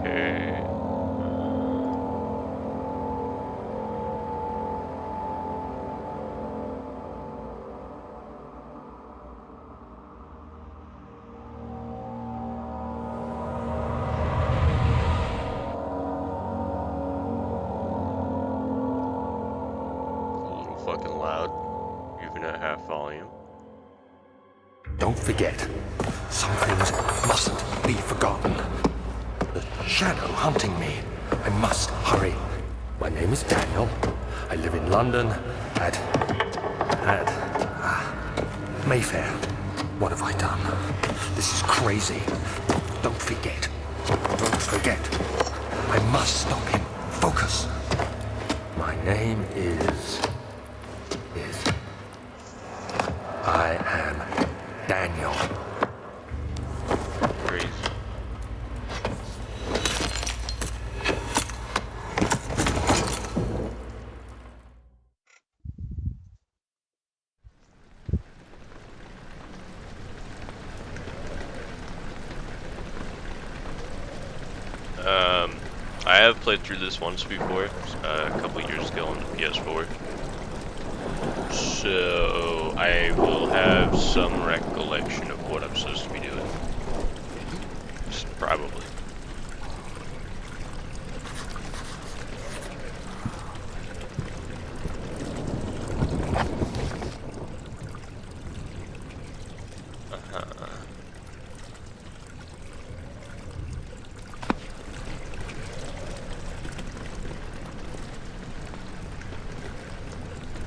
Okay. A little fucking loud, even at half volume. Don't forget, some things mustn't be forgotten. The shadow hunting me. I must hurry. My name is Daniel. I live in London at Mayfair. What have I done? This is crazy. Don't forget. Don't forget. I must stop him. Focus. My name is... I am Daniel. Crazy. I have played through this once before, a couple years ago on the PS4. So I will have some recollection of what I'm supposed to be doing. Probably.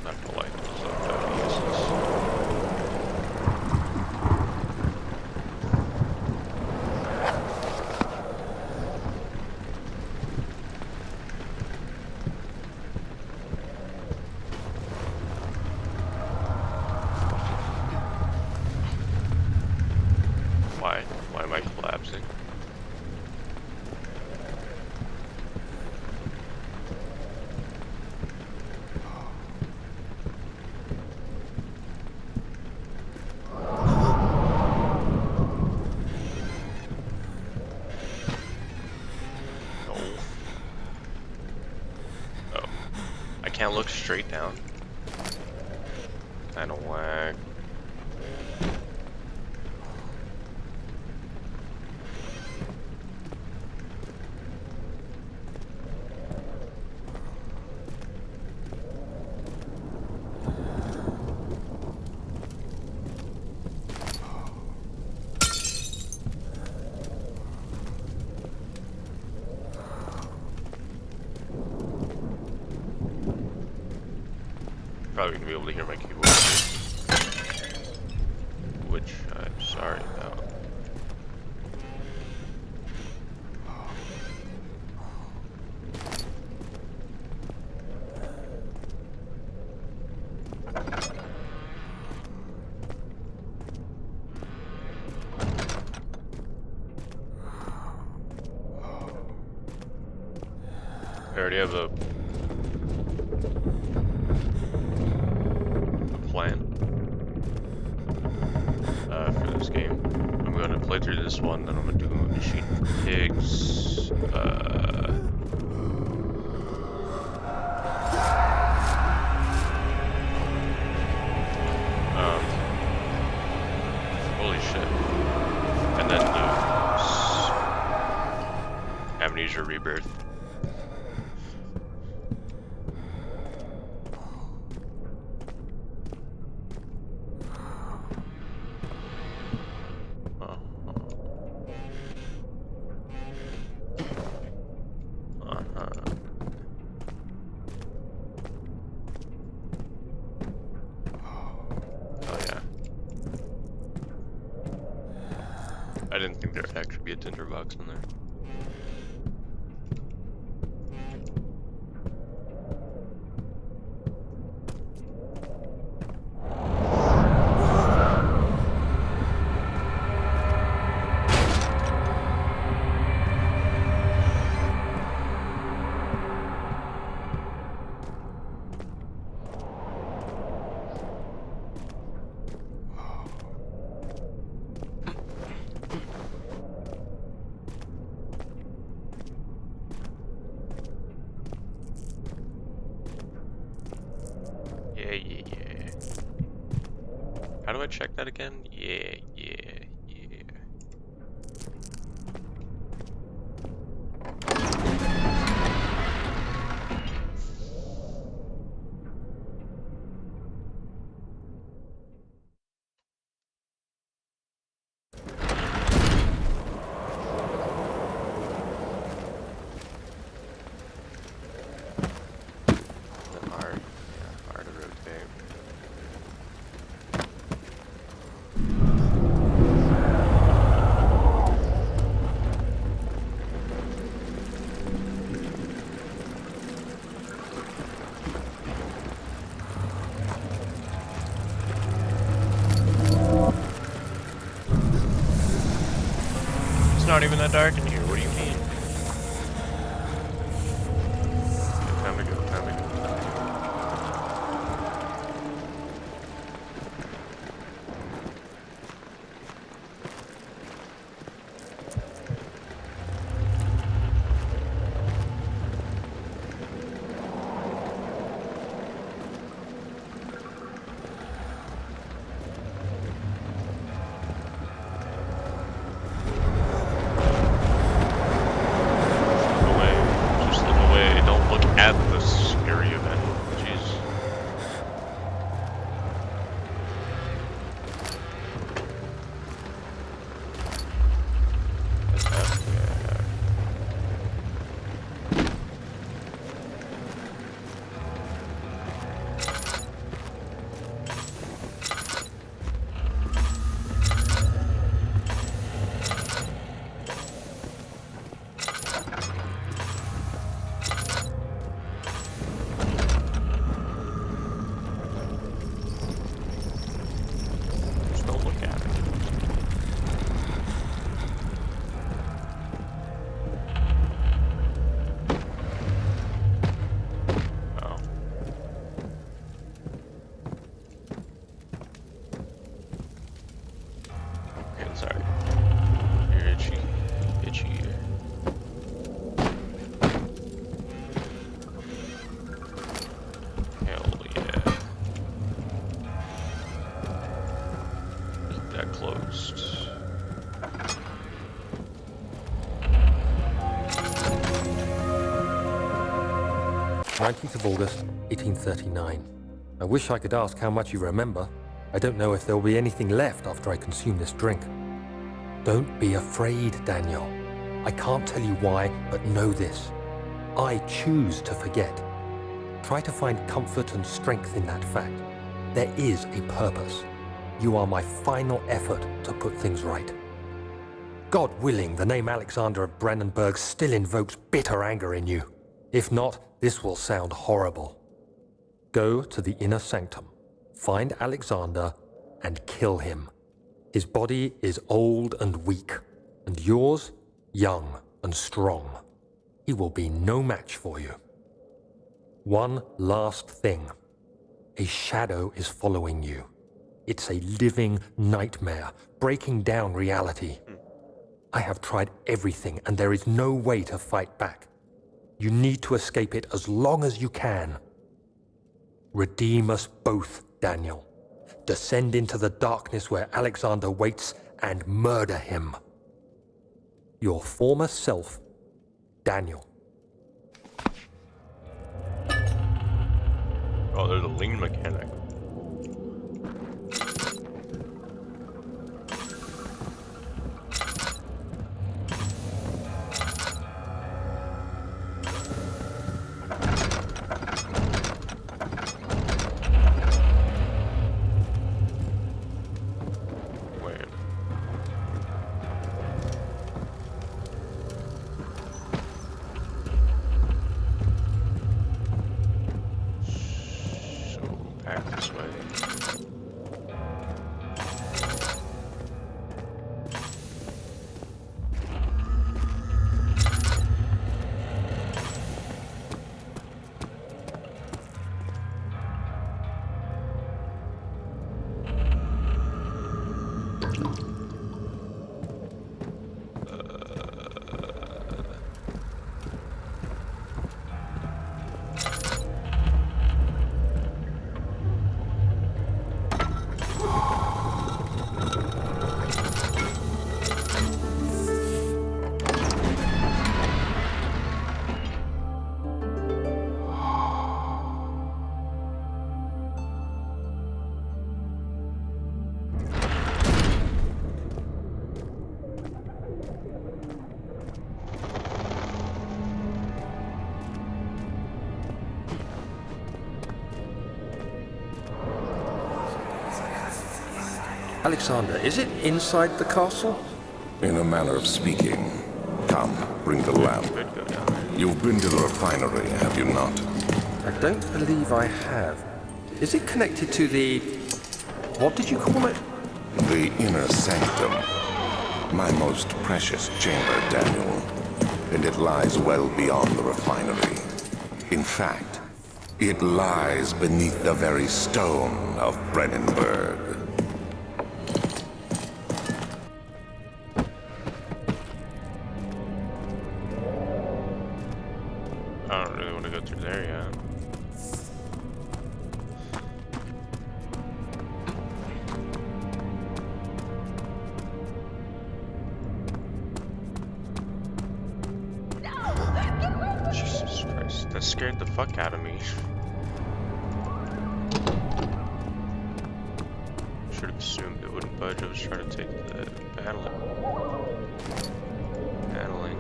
Not gonna like those FPSs. Why? Why am I collapsing? No. Oh. I can't look straight down. Kinda whack. Probably gonna be able to hear my keyboard here, which I'm sorry about. I already have a plan for this game. I'm gonna play through this one, then I'm gonna do Machine for Pigs. Holy shit. And then Amnesia Rebirth. Oh yeah. I didn't think there'd actually be a tinderbox in there. check that again? Yeah. R to rotate. It's not even that dark in here. What do you mean? Okay, time to go. Just look away. Don't look at the scary event. Jeez. What's happening? Just don't look at it. Oh. Okay, sorry. You're itchy. Hell yeah. Keep that closed. 19th of August, 1839. I wish I could ask how much you remember. I don't know if there will be anything left after I consume this drink. Don't be afraid, Daniel. I can't tell you why, but know this. I choose to forget. Try to find comfort and strength in that fact. There is a purpose. You are my final effort to put things right. God willing, the name Alexander of Brandenburg still invokes bitter anger in you. If not, this will sound horrible. Go to the inner sanctum, find Alexander, and kill him. His body is old and weak, and yours, young and strong. He will be no match for you. One last thing. A shadow is following you. It's a living nightmare, breaking down reality. I have tried everything, and there is no way to fight back. You need to escape it as long as you can. Redeem us both, Daniel. Descend into the darkness where Alexander waits and murder him. Your former self, Daniel. Oh, there's a lean mechanic. Packed Alexander, is it inside the castle? In a manner of speaking. Come, bring the lamp. Could go down there. You've been to the refinery, have you not? I don't believe I have. Is it connected to the... what did you call it? The inner sanctum. My most precious chamber, Daniel. And it lies well beyond the refinery. In fact, it lies beneath the very stone of Brennenburg. I don't really want to go through there yet. Jesus Christ, that scared the fuck out of me. Should have assumed it wouldn't budge. I was trying to take the paneling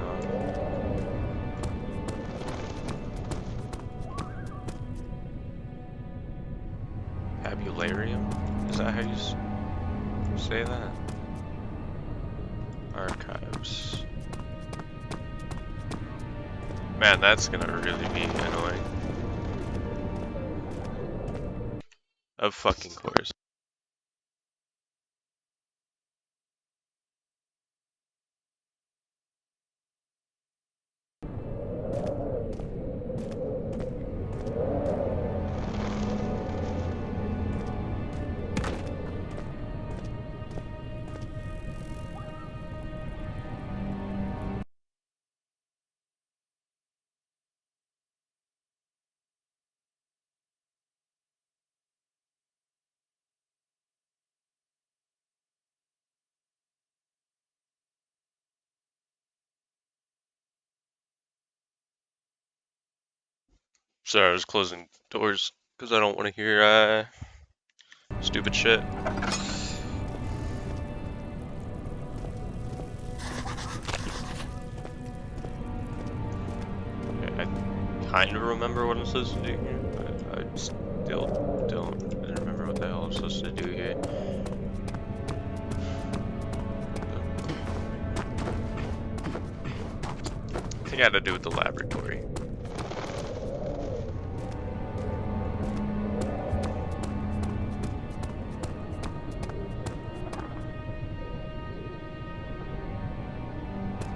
off. Tabularium? Is that how you say that? Archives. Man, that's gonna really be annoying. Of fucking course. Sorry, I was closing doors because I don't want to hear stupid shit. Okay, I kind of remember what I'm supposed to do here, but I still don't remember what the hell I'm supposed to do here. I think it had to do with the laboratory.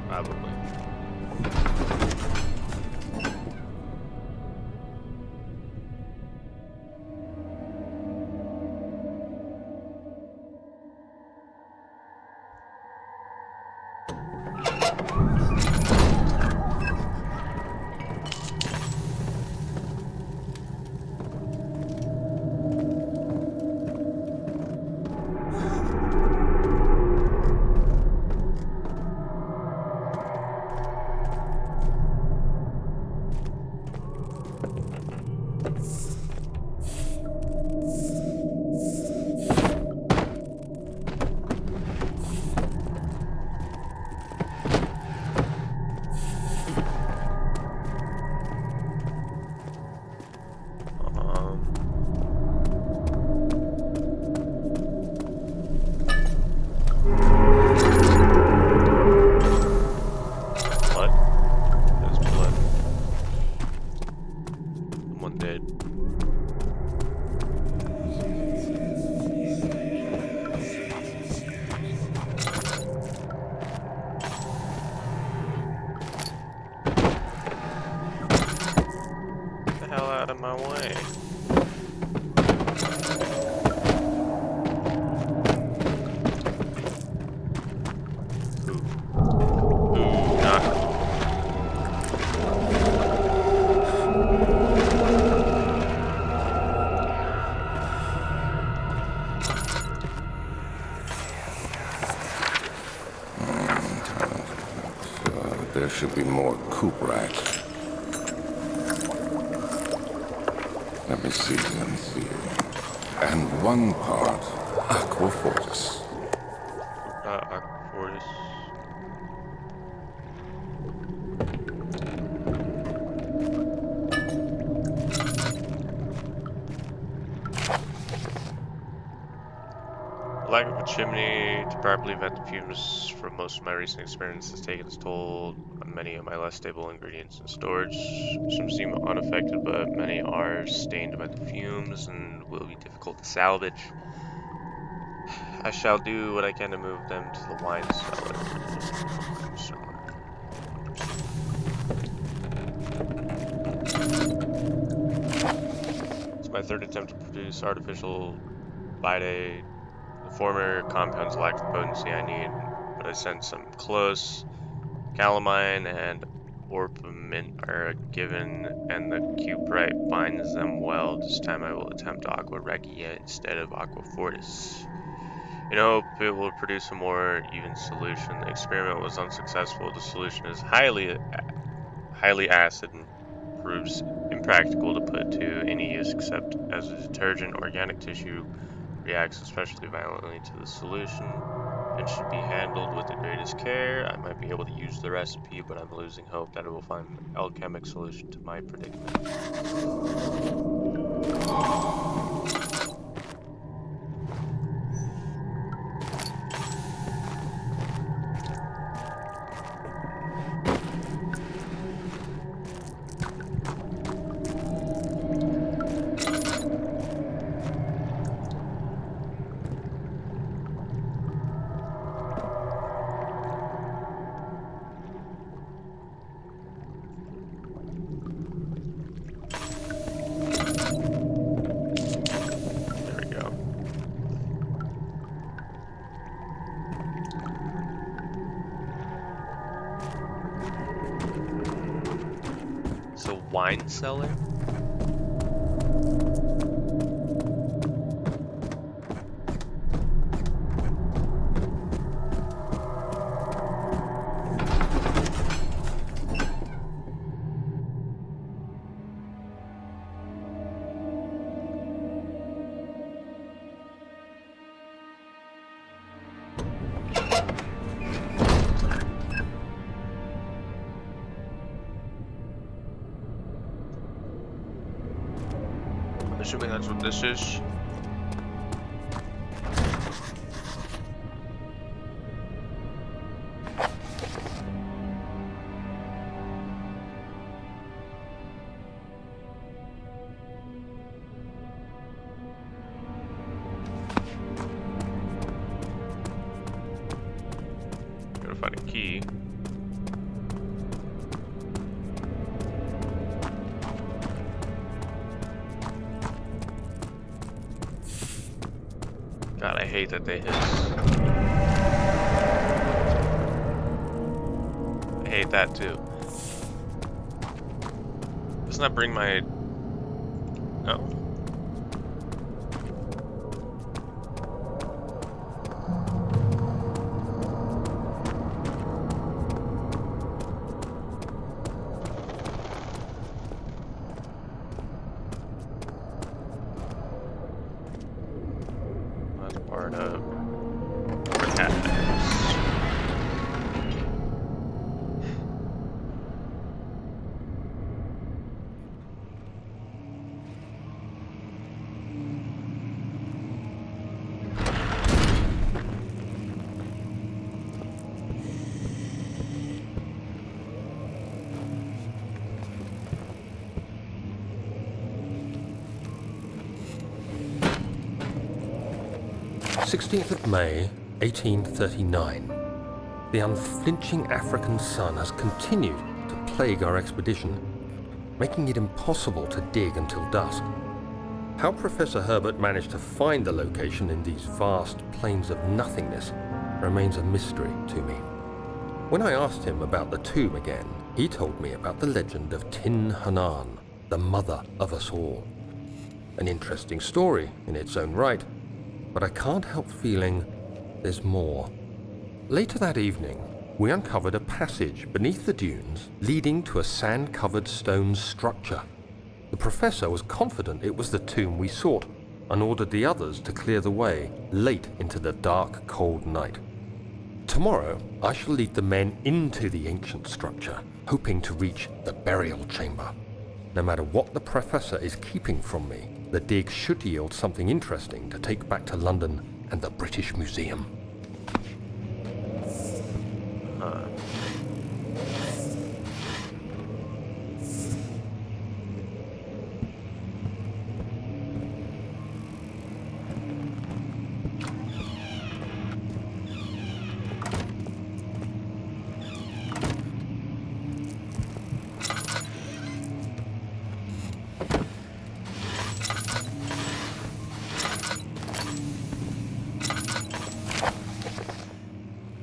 Probably. Out of my way. Ooh, not cool. There should be more coop racks. Let me see. And one part Aquafortis. Aquafortis. lack of a chimney to properly vent the fumes from most of my recent experience has taken its toll on many of my less stable ingredients in storage. Some seem unaffected, but many are stained by the fumes and will be difficult to salvage. I shall do what I can to move them to the wine cellar. Wine cellar. It's my third attempt to produce artificial Vitae. The former compounds lack the potency I need, but I sense some close. Calamine and orpiment are given, and the cuprite binds them well. This time I will attempt aqua regia instead of aqua fortis. In hope it will produce a more even solution. The experiment was unsuccessful. The solution is highly acid and proves impractical to put to any use except as a detergent. Organic tissue reacts especially violently to the solution and should be handled with the greatest care. I might be able to use the recipe, but I'm losing hope that it will find an alchemic solution to my predicament. There we go. So wine cellar? I'm assuming that's what this is. Gotta find a key. God, I hate that they hiss. I hate that too. Doesn't that bring my... Oh. That's part of... Catacombs. 16th of May, 1839. The unflinching African sun has continued to plague our expedition, making it impossible to dig until dusk. How Professor Herbert managed to find the location in these vast plains of nothingness remains a mystery to me. When I asked him about the tomb again, he told me about the legend of Tin Hanan, the mother of us all. An interesting story in its own right, but I can't help feeling there's more. Later that evening, we uncovered a passage beneath the dunes leading to a sand-covered stone structure. The professor was confident it was the tomb we sought and ordered the others to clear the way late into the dark, cold night. Tomorrow, I shall lead the men into the ancient structure, hoping to reach the burial chamber. No matter what the professor is keeping from me, the dig should yield something interesting to take back to London and the British Museum. Huh.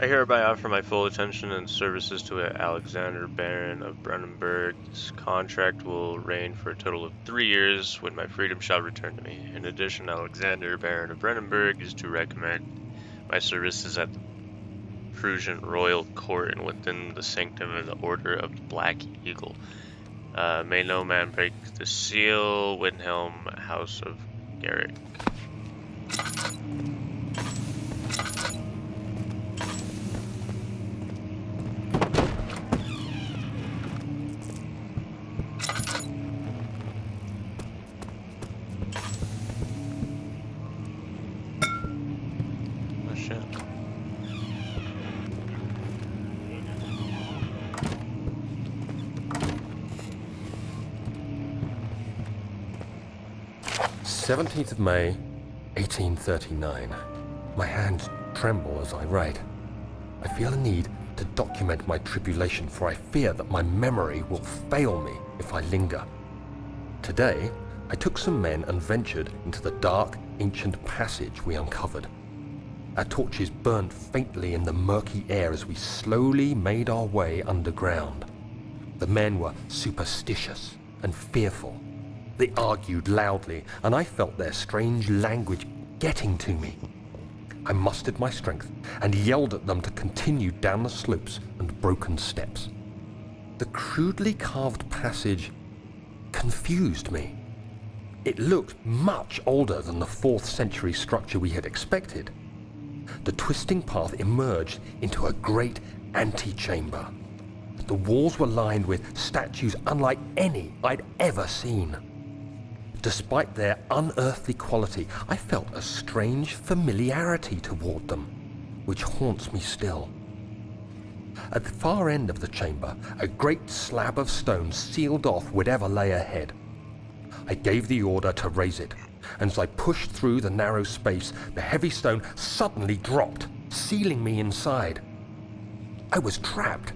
I hereby offer my full attention and services to Alexander Baron of Brandenburg. This contract will reign for a total of 3 years, when my freedom shall return to me. In addition, Alexander Baron of Brandenburg is to recommend my services at the Prussian royal court and within the sanctum of the Order of the Black Eagle. May no man break the seal. Wilhelm, House of Garrick. Oh shit. "17th of May, 1839. My hands tremble as I write. I feel a need to document my tribulation, for I fear that my memory will fail me if I linger. Today, I took some men and ventured into the dark, ancient passage we uncovered. Our torches burned faintly in the murky air as we slowly made our way underground. The men were superstitious and fearful. They argued loudly, and I felt their strange language getting to me. I mustered my strength and yelled at them to continue down the slopes and broken steps. The crudely carved passage confused me. It looked much older than the 4th century structure we had expected. The twisting path emerged into a great antechamber. The walls were lined with statues unlike any I'd ever seen. Despite their unearthly quality, I felt a strange familiarity toward them, which haunts me still. At the far end of the chamber, a great slab of stone sealed off whatever lay ahead. I gave the order to raise it, and as I pushed through the narrow space, the heavy stone suddenly dropped, sealing me inside. I was trapped.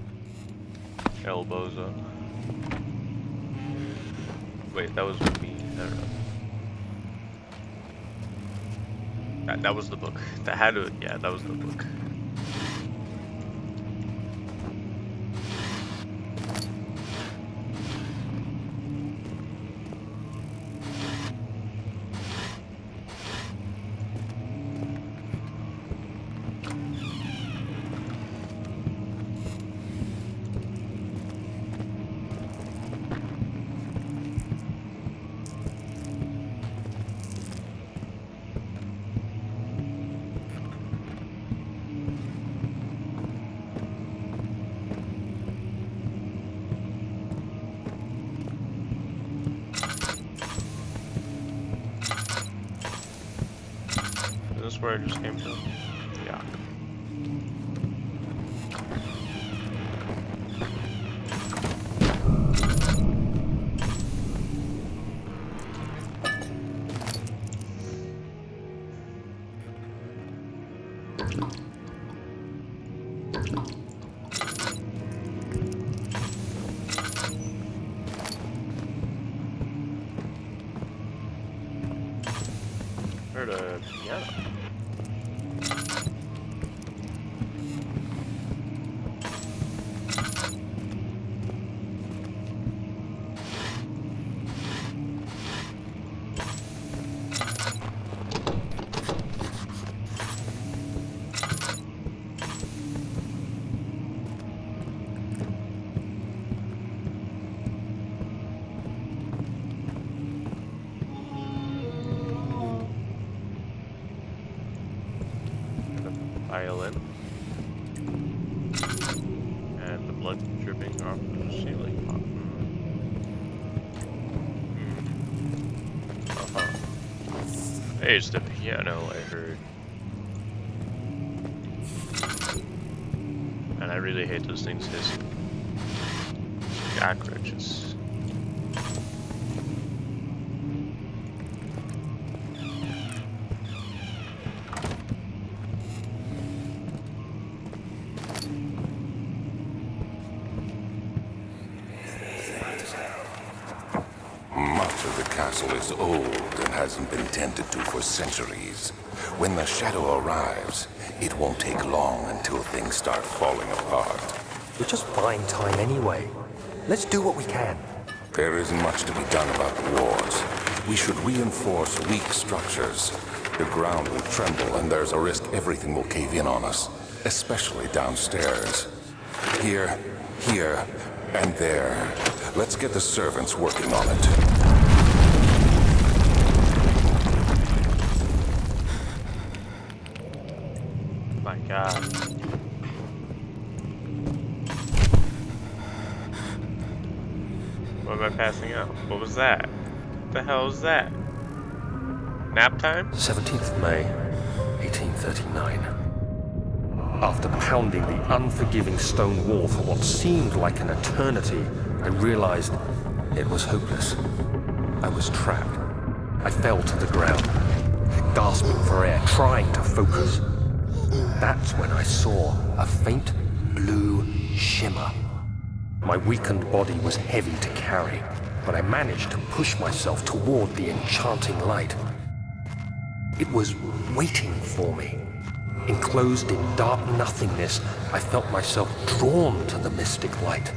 Elbows up. Wait, that was me. I don't know. That was the book. That had to. Yeah, that was the book. Is this where I just came from? Yeah. Heard a piano. Violin, and the blood dripping off the ceiling. Hey, it's the piano I heard. I really hate those things hissing. Cockroaches. Much of the castle is old and hasn't been tended to for centuries. When the shadow arrives, it won't take long until things start falling apart. We're just buying time anyway. Let's do what we can. There isn't much to be done about the walls. We should reinforce weak structures. The ground will tremble and there's a risk everything will cave in on us, especially downstairs. Here, and there. Let's get the servants working on it. My God. Why am I passing out? What was that? What the hell was that? Nap time? 17th of May, 1839. After pounding the unforgiving stone wall for what seemed like an eternity, I realized it was hopeless. I was trapped. I fell to the ground, gasping for air, trying to focus. That's when I saw a faint blue shimmer. My weakened body was heavy to carry, but I managed to push myself toward the enchanting light. It was waiting for me. Enclosed in dark nothingness, I felt myself drawn to the mystic light.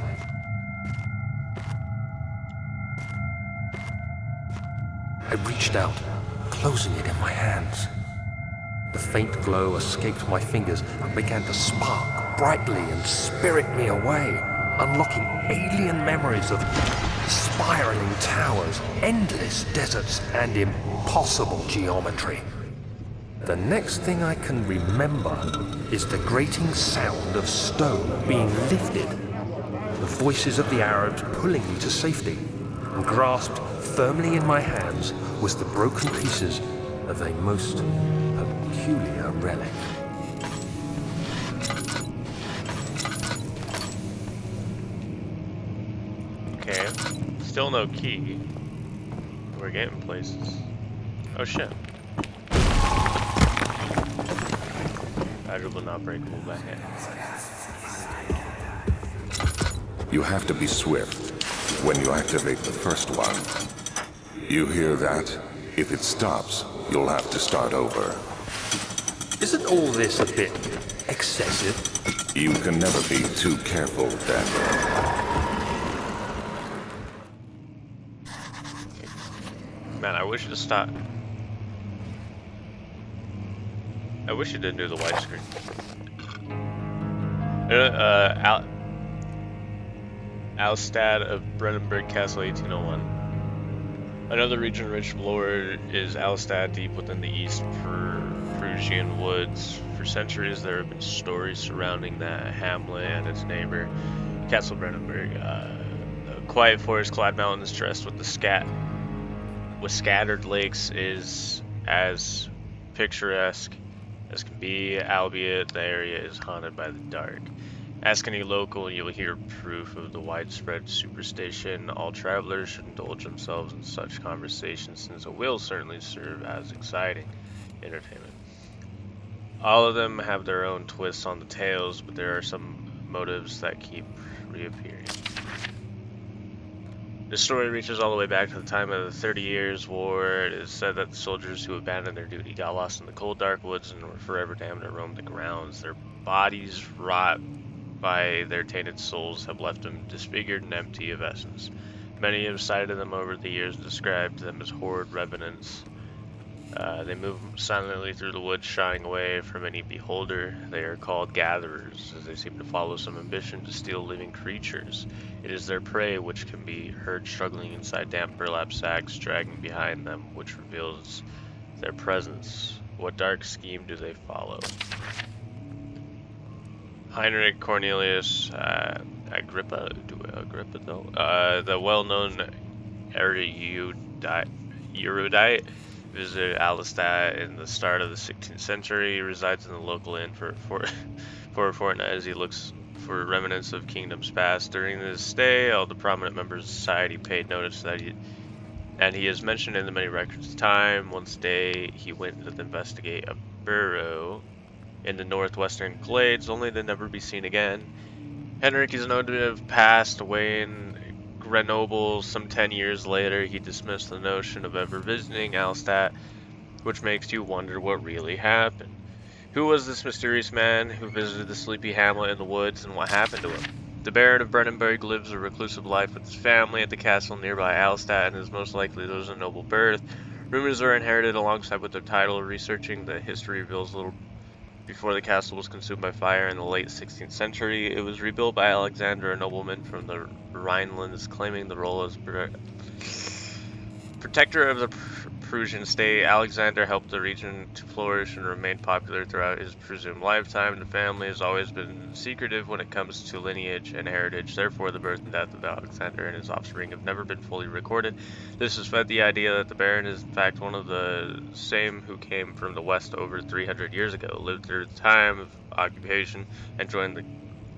I reached out, closing it in my hands. The faint glow escaped my fingers and began to spark brightly and spirit me away, unlocking alien memories of spiraling towers, endless deserts, and impossible geometry. The next thing I can remember is the grating sound of stone being lifted, the voices of the Arabs pulling me to safety, and grasped firmly in my hands was the broken pieces of a most peculiar relic. Okay. Still no key. We're getting places. Oh shit. Valuable, not breakable by hand. You have to be swift when you activate the first one. You hear that? If it stops, you'll have to start over. Isn't all this a bit excessive? You can never be too careful, Daniel. Man, I wish it stopped. I wish it didn't do the widescreen. Alstad of Brennenburg Castle, 1801. Another region rich of lore is Alstad, deep within the East Prussian woods. For centuries, there have been stories surrounding that hamlet and its neighbor, Castle Brennenburg. The quiet forest-clad mountains dressed with scattered lakes is as picturesque as can be, albeit the area is haunted by the dark. Ask any local and you'll hear proof of the widespread superstition. All travelers should indulge themselves in such conversations, since it will certainly serve as exciting entertainment. All of them have their own twists on the tales, but there are some motives that keep reappearing. The story reaches all the way back to the time of the 30 Years' War. It is said that the soldiers who abandoned their duty got lost in the cold, dark woods and were forever damned to roam the grounds. Their bodies, rot by their tainted souls, have left them disfigured and empty of essence. Many have cited them over the years and described them as horrid revenants. They move silently through the woods, shying away from any beholder. They are called gatherers, as they seem to follow some ambition to steal living creatures. It is their prey which can be heard struggling inside damp burlap sacks, dragging behind them, which reveals their presence. What dark scheme do they follow? Heinrich Cornelius Agrippa, the well-known erudite, visited Alistad in the start of the 16th century. He resides in the local inn for a fortnight as he looks for remnants of kingdoms past. During his stay, all the prominent members of society paid notice that he is mentioned in the many records of time. One day, he went to investigate a burrow in the northwestern glades, only to never be seen again. Henrik is known to have passed away in Grenoble some 10 years later. He dismissed the notion of ever visiting Alstadt, which makes you wonder what really happened. Who was this mysterious man who visited the sleepy hamlet in the woods, and what happened to him? The Baron of Brennenburg lives a reclusive life with his family at the castle nearby Alstadt and is most likely those of noble birth. Rumors are inherited alongside with their title. Researching the history reveals little. Before the castle was consumed by fire in the late 16th century, it was rebuilt by Alexander, a nobleman from the Rhinelands, claiming the role as protector of the Prussian state. Alexander helped the region to flourish and remained popular throughout his presumed lifetime. The family has always been secretive when it comes to lineage and heritage. Therefore, the birth and death of Alexander and his offspring have never been fully recorded. This has fed the idea that the Baron is in fact one of the same who came from the west over 300 years ago, lived through the time of occupation, and joined the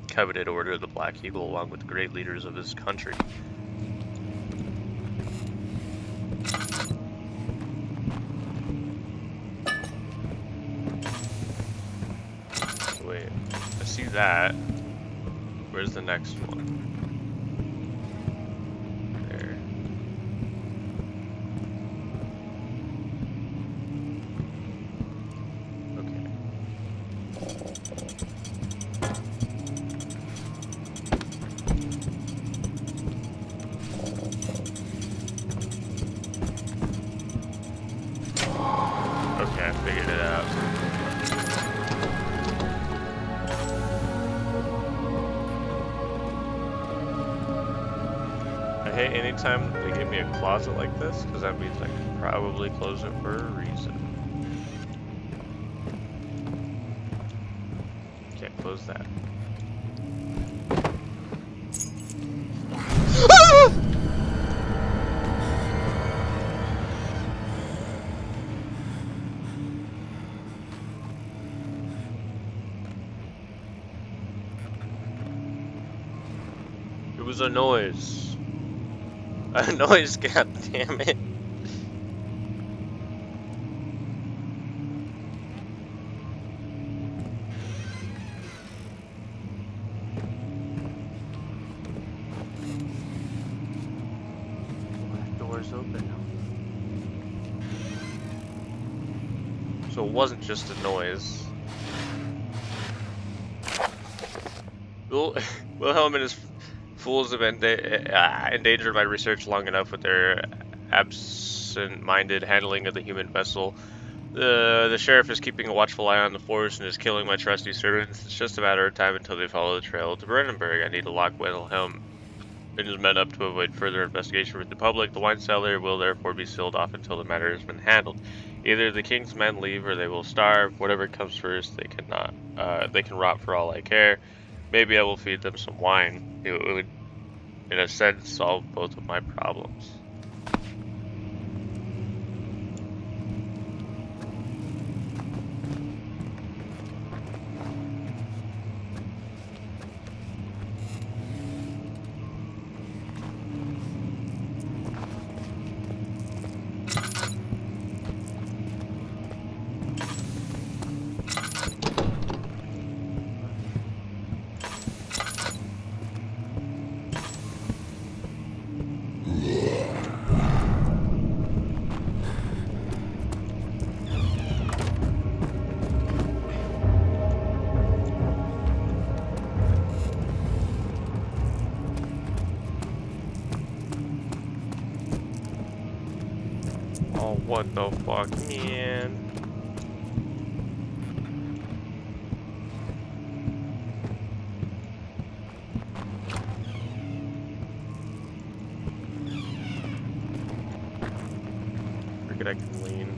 coveted Order of the Black Eagle along with the great leaders of his country. Wait, I see that. Where's the next one? There. Okay, I figured it out. I hate anytime they give me a closet like this, because that means I can probably close it for a reason. Can't close that. It was a noise. A noise, god damn it. That door's open now. So it wasn't just a noise. Wilhelm and his fools have endangered my research long enough with their absent-minded handling of the human vessel. The sheriff is keeping a watchful eye on the force and is killing my trusty servants. It's just a matter of time until they follow the trail to Brennenburg. I need to lock Wilhelm and his men up to avoid further investigation with the public. The wine cellar will therefore be sealed off until the matter has been handled. Either the king's men leave or they will starve. Whatever comes first, they can rot for all I care. Maybe I will feed them some wine. It would, in a sense, solve both of my problems. Oh, what the fuck, man? Forget I can lean.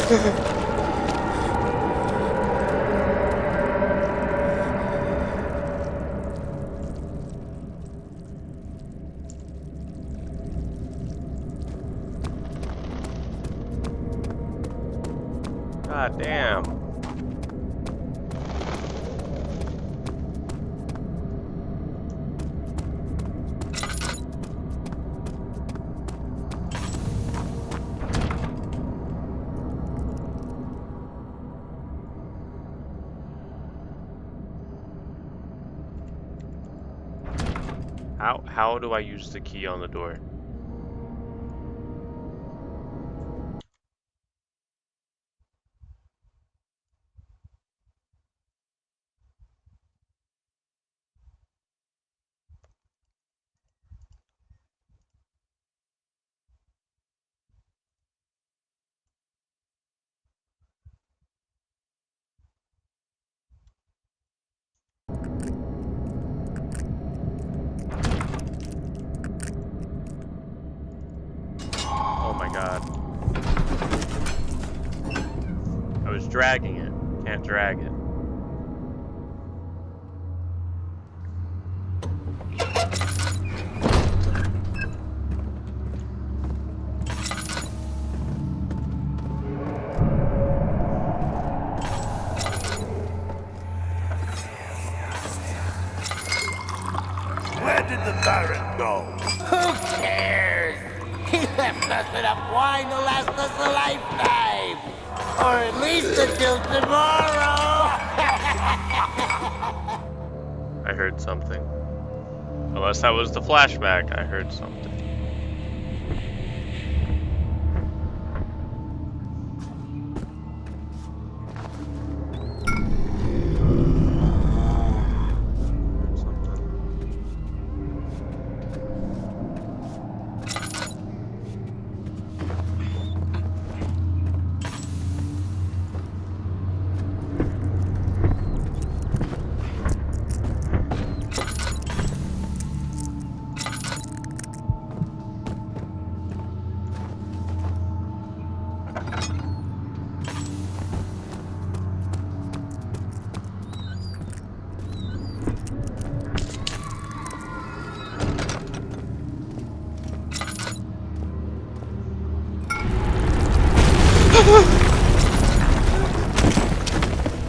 God damn. How do I use the key on the door? Oh my god. I was dragging it. Can't drag it. Where did the Baron go? Who cares? He left us enough wine to last us a lifetime. Or at least until tomorrow. I heard something. Unless that was the flashback, I heard something.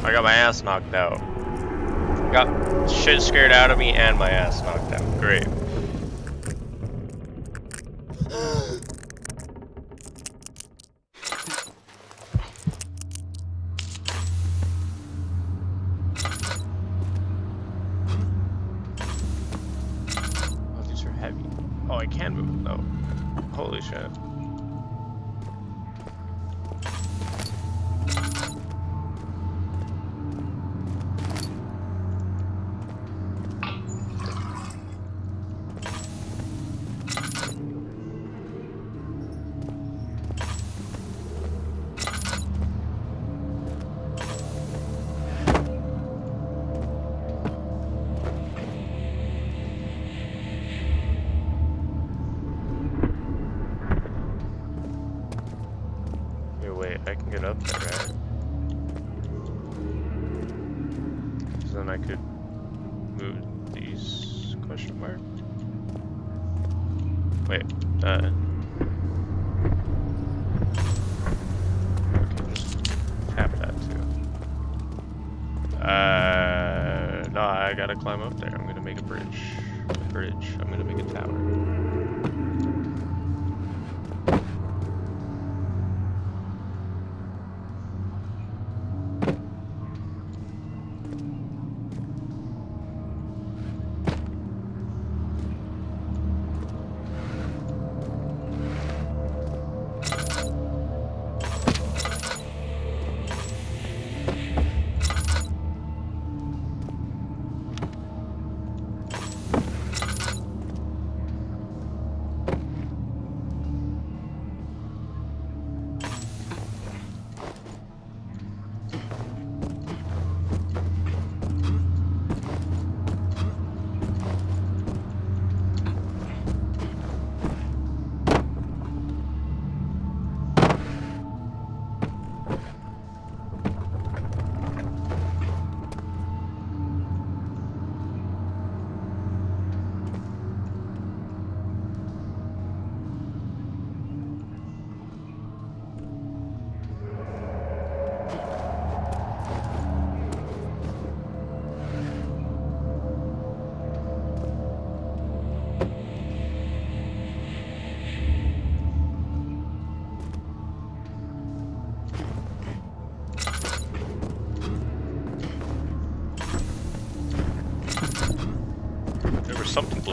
I got my ass knocked out. Got shit scared out of me and my ass knocked out. Great. Oh, these are heavy. Oh, I can move though. Holy shit. Wait, I can get up there, right? So then I could move these question mark. Wait, okay, just tap that too. No, I gotta climb up there. I'm gonna make a bridge. I'm gonna make a tower.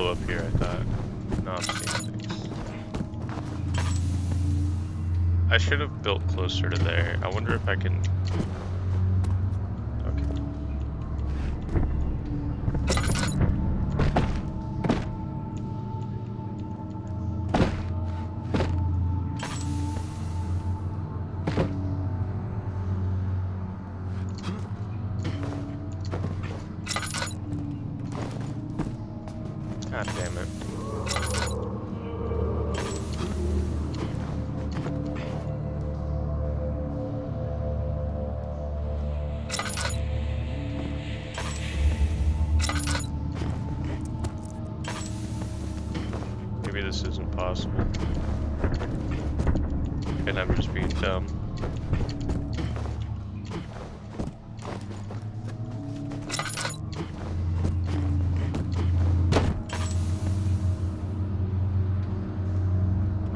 blow up here, I thought. No, I'm seeing things. I should have built closer to there. I wonder if I can... Okay. God damn it. Maybe this isn't possible. And I'm just being dumb.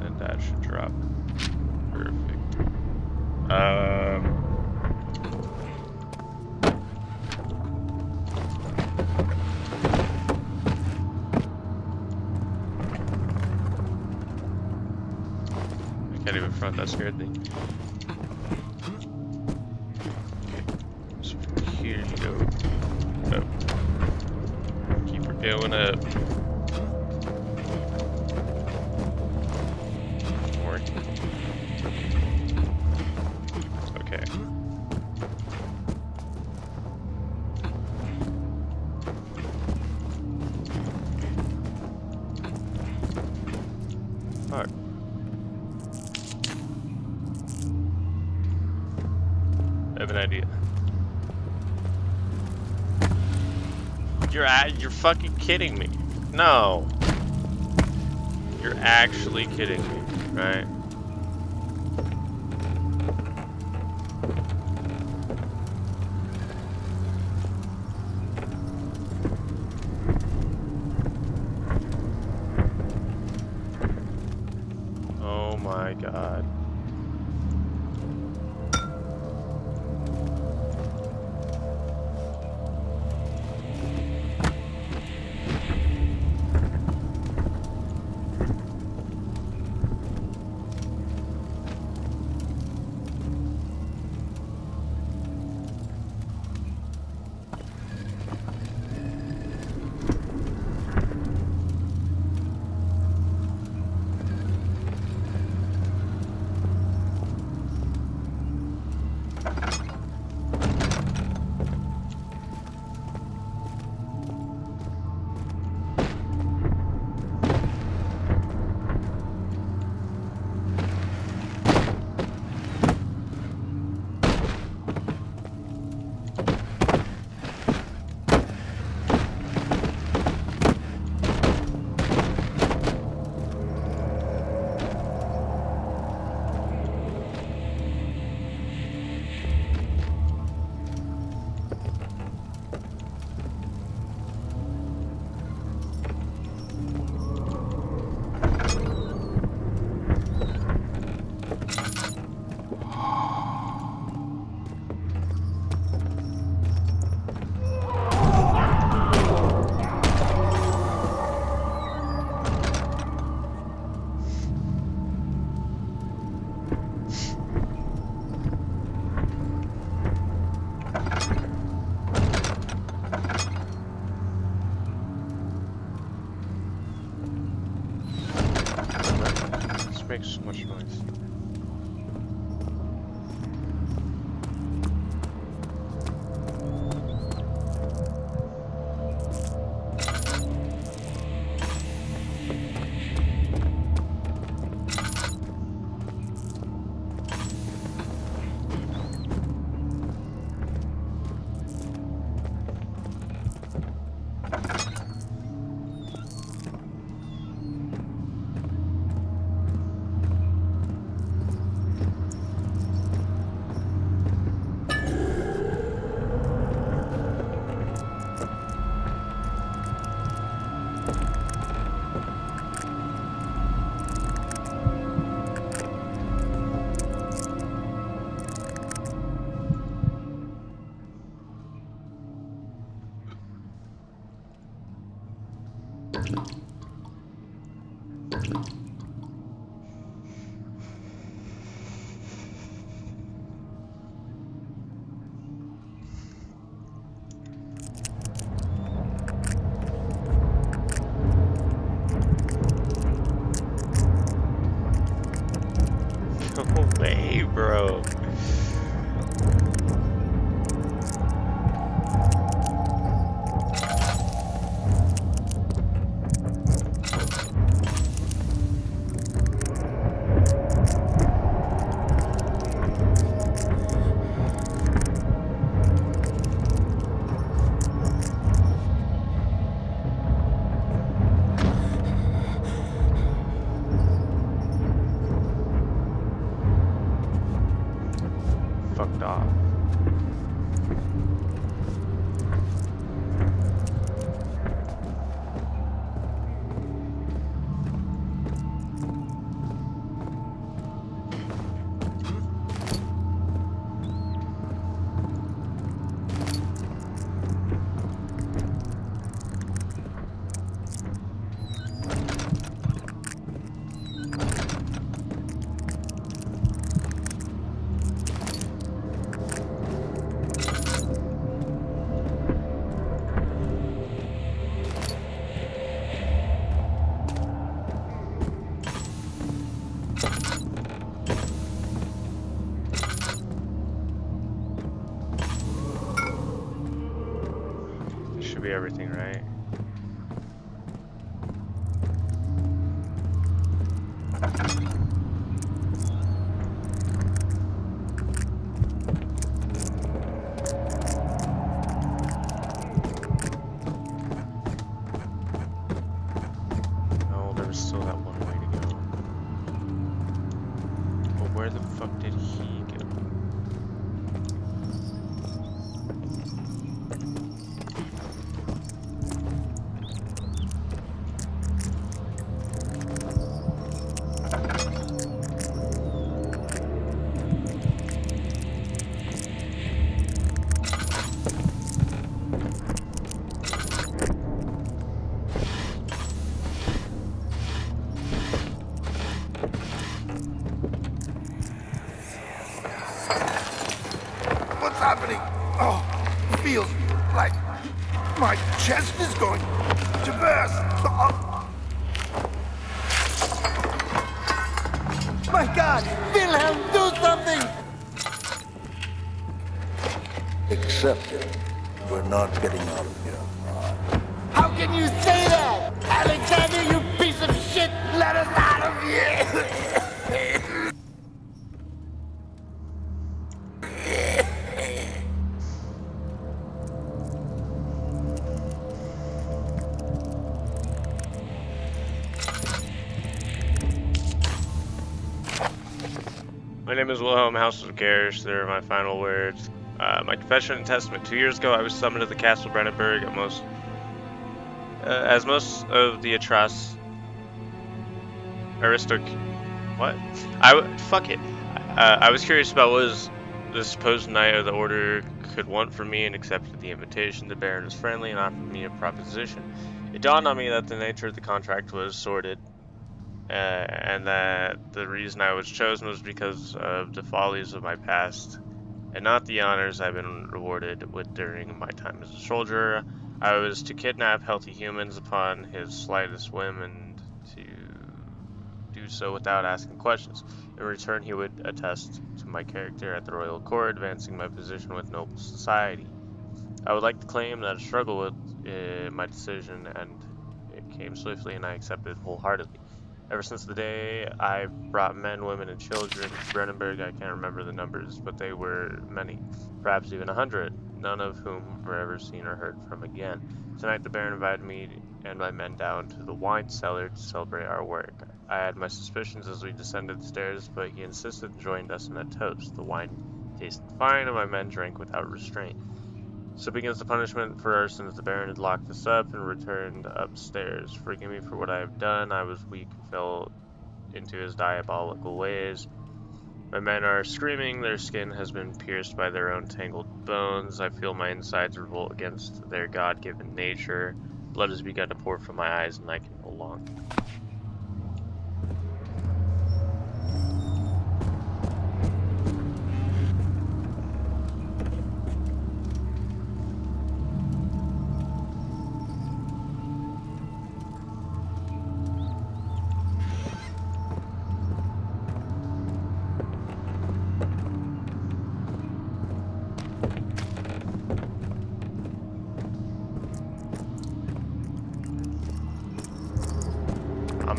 And that should drop. Perfect. I can't even front, that scared me. So from here you go up. Keep her going up. Working. Okay. Fuck. I have an idea. You're fucking kidding me. No. You're actually kidding me, right? Oh my god. Makes so much noise. No way, bro. Fucked off. This should be everything, right? No, there was still that one way to go. But where the fuck did he go? What's happening? Oh, it feels like my chest is going to burst. My God! Wilhelm, do something! Accept it. We're not getting out of here. How can you say that? Alexander, you piece of shit! Let us out of here! My name is Wilhelm, House of Garish. They're my final words. My confession and testament. 2 years ago, I was summoned to the Castle Brennenburg as most of the What? Fuck it. I was curious about what the supposed knight of the order could want from me and accepted the invitation. The Baron was friendly and offered me a proposition. It dawned on me that the nature of the contract was sordid, and that the reason I was chosen was because of the follies of my past, and not the honors I've been rewarded with during my time as a soldier. I was to kidnap healthy humans upon his slightest whim, and to do so without asking questions. In return, he would attest to my character at the royal court, advancing my position with noble society. I would like to claim that a struggle with my decision, and it came swiftly, and I accepted wholeheartedly. Ever since the day I brought men, women, and children to Brennenburg, I can't remember the numbers, but they were many, perhaps even 100, none of whom were ever seen or heard from again. Tonight, the Baron invited me and my men down to the wine cellar to celebrate our work. I had my suspicions as we descended the stairs, but he insisted and joined us in a toast. The wine tasted fine, and my men drank without restraint. So begins the punishment for our sins. The Baron had locked us up and returned upstairs. Forgive me for what I have done. I was weak and fell into his diabolical ways. My men are screaming. Their skin has been pierced by their own tangled bones. I feel my insides revolt against their God-given nature. Blood has begun to pour from my eyes, and I can no longer.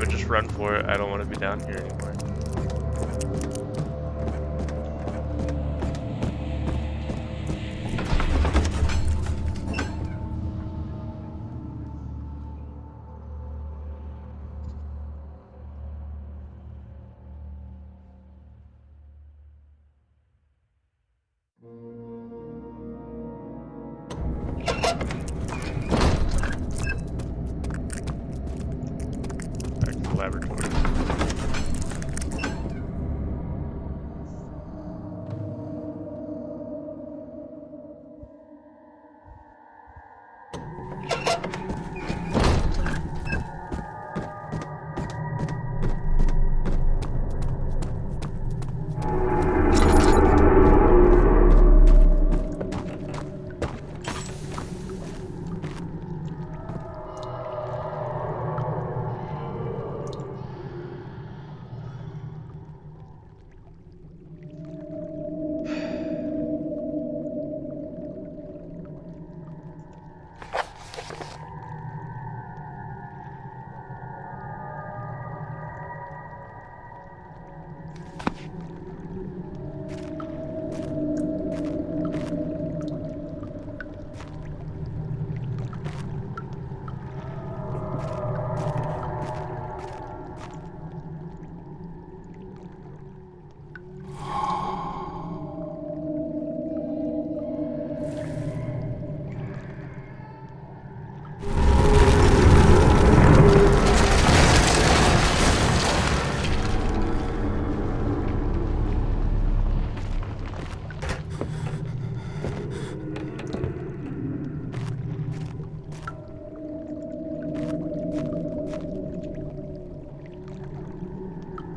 just run for it. I don't want to be down here anymore. Back to the laboratory.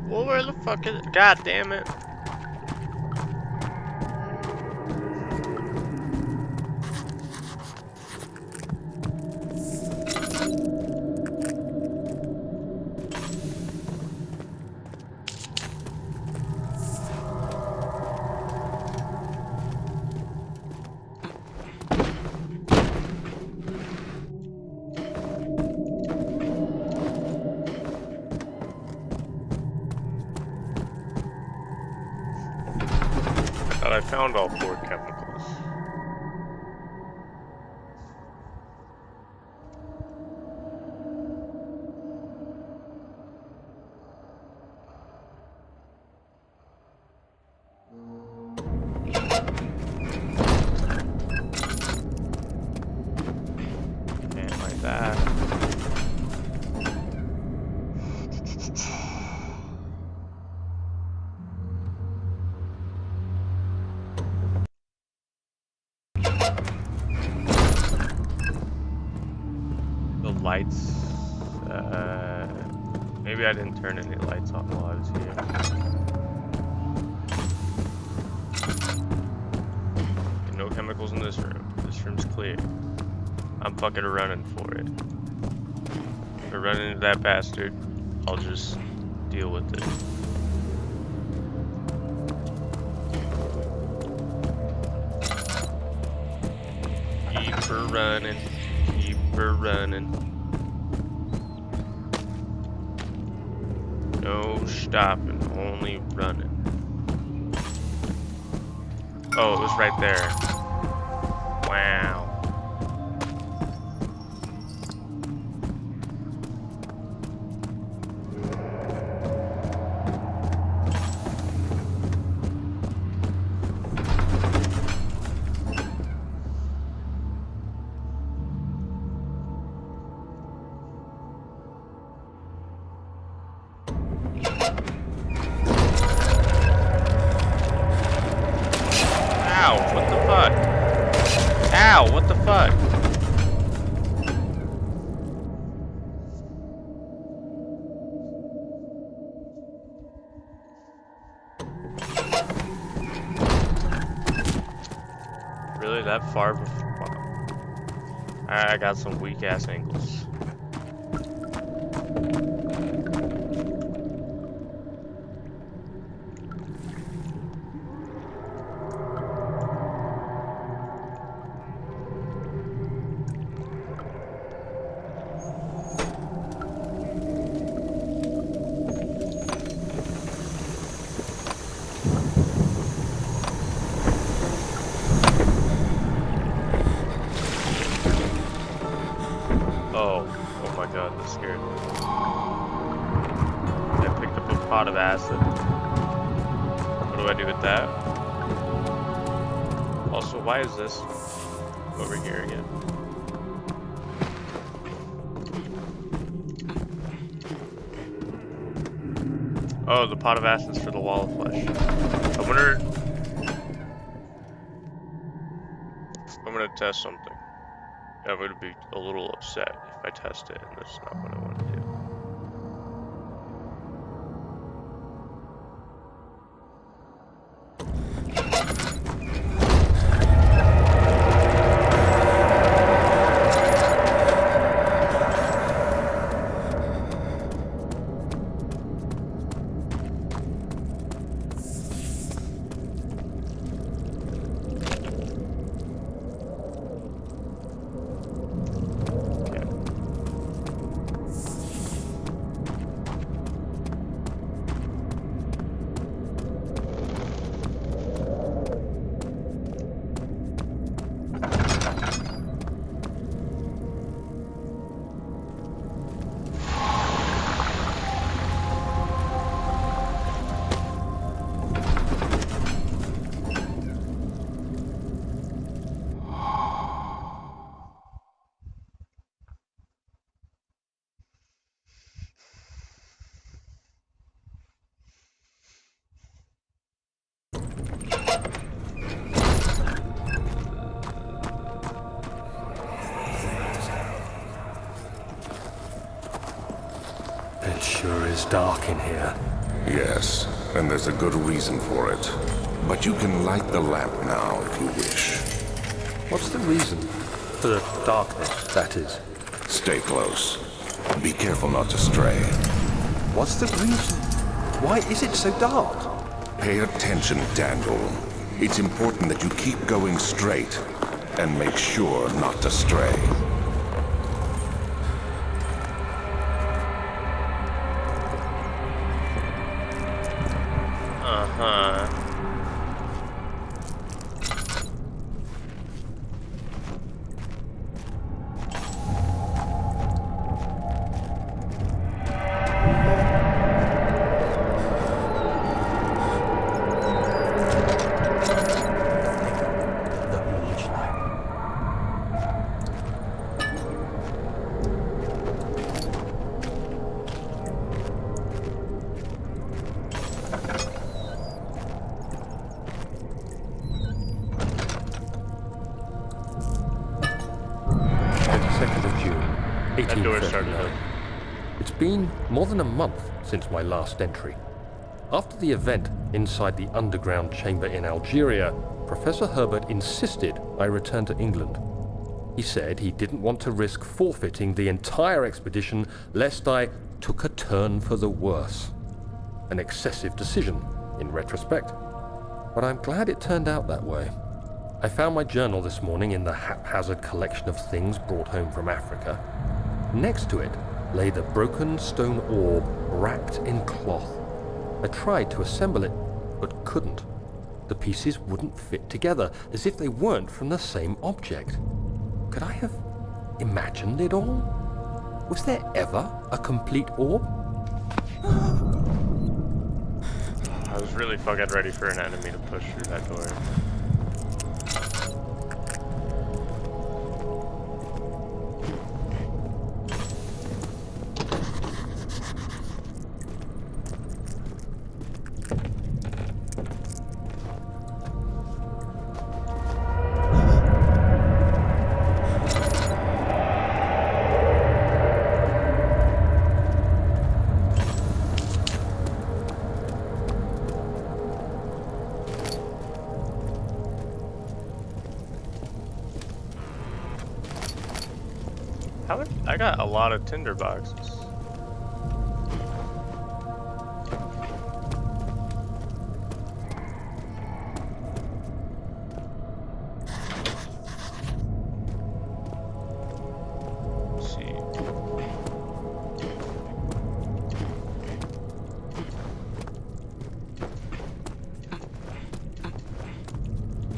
Well, where the fuck is it? God damn it. I found all 4 chemicals. Can't like that. The lights, maybe I didn't turn any lights on while I was here. No chemicals in this room. This room's clear. I'm fucking running for it. If I run into that bastard, I'll just deal with it. Keep her running. Keep her running. No stopping, only running. Oh, it was right there. Wow. Ow, what the fuck? Really, that far before? Wow. I got some weak ass angles. this here. I picked up a pot of acid. What do I do with that? Also, why is this over here again? Oh, the pot of acid's for the wall of flesh. I wonder... I'm gonna test something. I would be a little upset if I test it and that's not what I want to do. It sure is dark in here. Yes, and there's a good reason for it. But you can light the lamp now if you wish. What's the reason? For the darkness, that is. Stay close. Be careful not to stray. What's the reason? Why is it so dark? Pay attention, Daniel. It's important that you keep going straight and make sure not to stray. Uh-huh. That door started up. It's been more than a month since my last entry. After the event inside the underground chamber in Algeria, Professor Herbert insisted I return to England. He said he didn't want to risk forfeiting the entire expedition lest I took a turn for the worse. An excessive decision, in retrospect. But I'm glad it turned out that way. I found my journal this morning in the haphazard collection of things brought home from Africa. Next to it lay the broken stone orb wrapped in cloth. I tried to assemble it, but couldn't. The pieces wouldn't fit together, as if they weren't from the same object. Could I have imagined it all? Was there ever a complete orb? I was really fucking ready for an enemy to push through that door. I got a lot of tinder boxes. Let's see.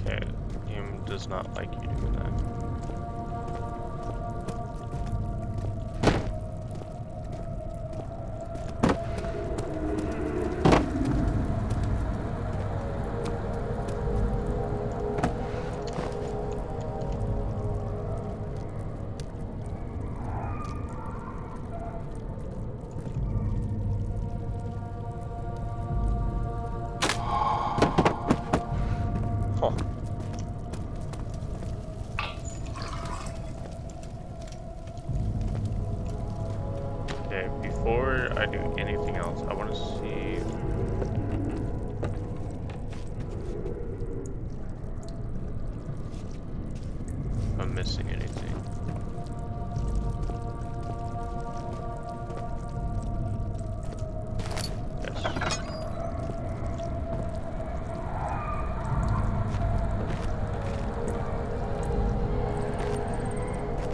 Okay, game does not like you doing that. Okay, before I do anything else, I want to see. If I'm missing anything. Yes.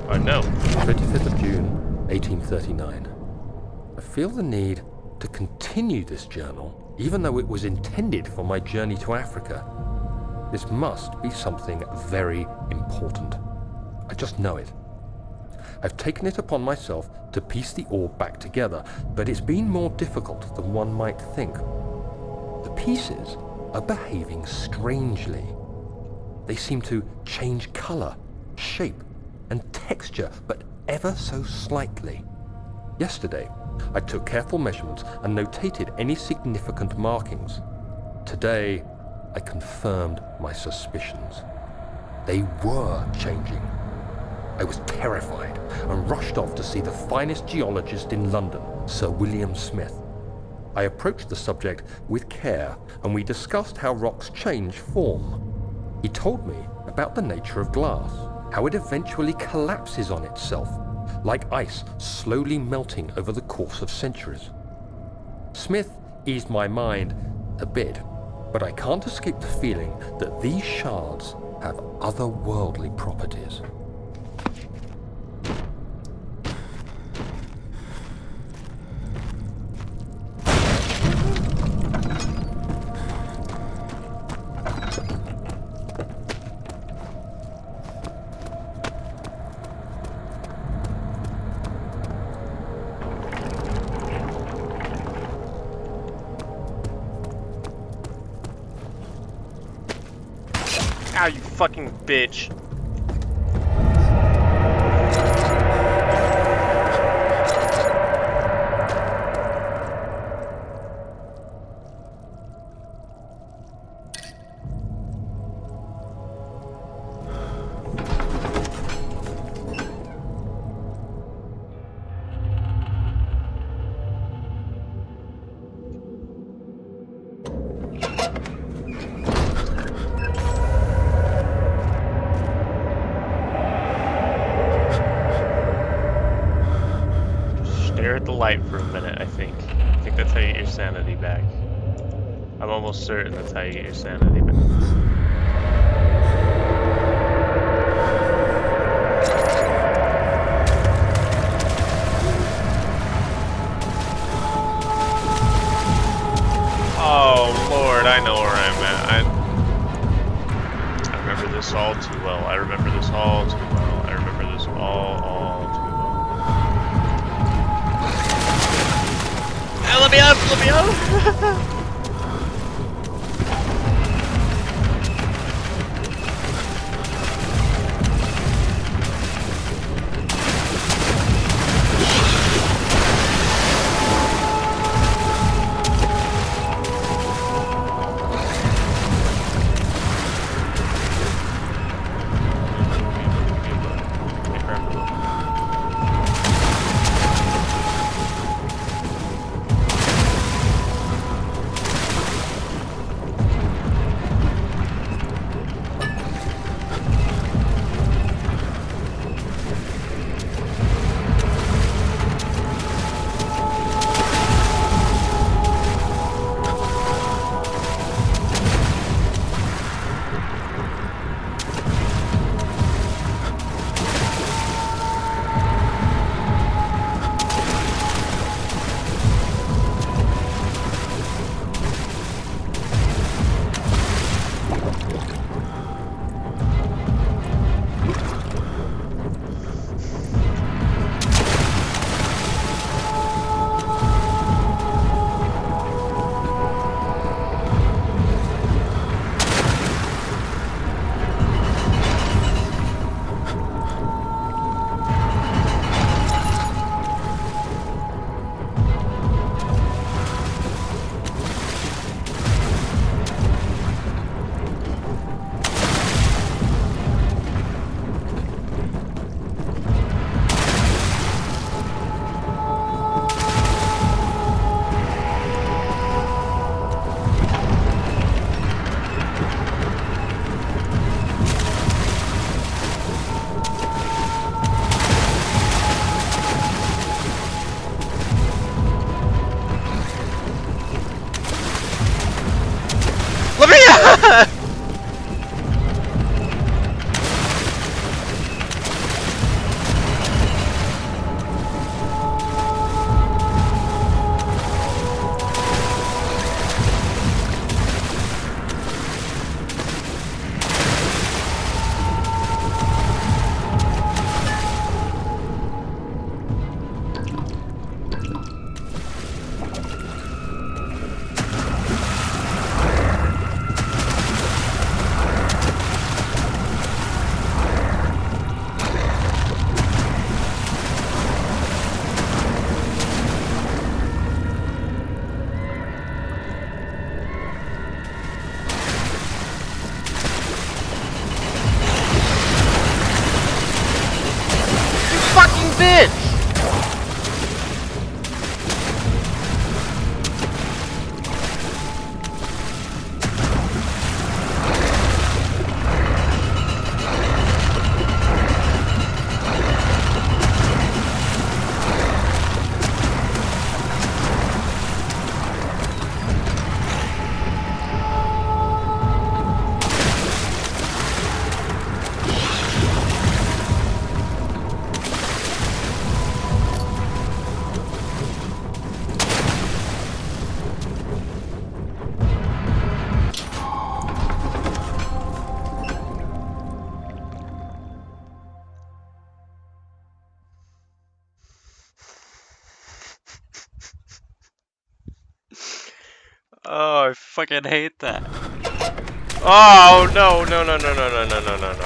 Oh no. 25th of June, 1839. I feel the need to continue this journal, even though it was intended for my journey to Africa. This must be something very important. I just know it. I've taken it upon myself to piece the orb back together, but it's been more difficult than one might think. The pieces are behaving strangely. They seem to change color, shape, and texture, but ever so slightly. Yesterday, I took careful measurements and notated any significant markings. Today, I confirmed my suspicions. They were changing. I was terrified and rushed off to see the finest geologist in London, Sir William Smith. I approached the subject with care, and we discussed how rocks change form. He told me about the nature of glass, how it eventually collapses on itself, like ice slowly melting over the course of centuries. Smith eased my mind a bit, but I can't escape the feeling that these shards have otherworldly properties. Ow, you fucking bitch. Stare at the light for a minute, I think. I think that's how you get your sanity back. I'm almost certain that's how you get your sanity back. Oh Lord, I know where I'm at. I remember this all too well. I remember this all too well. I remember this all too well. Hey, let me up! Let me up! Fucking bitch! Oh, I fucking hate that. Oh no no no no no no no no no no no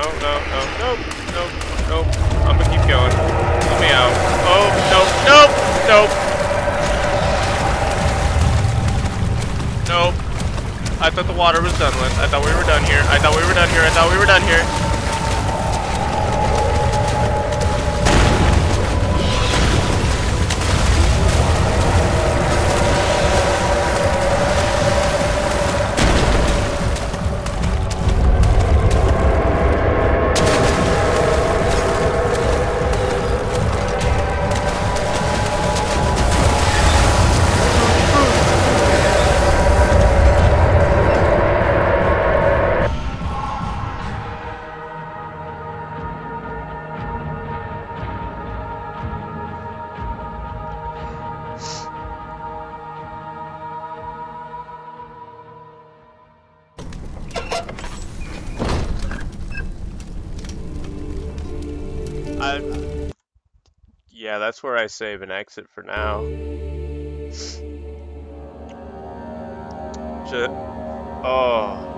no no no no no! I'm gonna keep going. Let me out. Oh no no no! Nope. I thought the water was done with. I thought we were done here. I thought we were done here. I thought we were done here. Yeah, that's where I save and exit for now. Oh.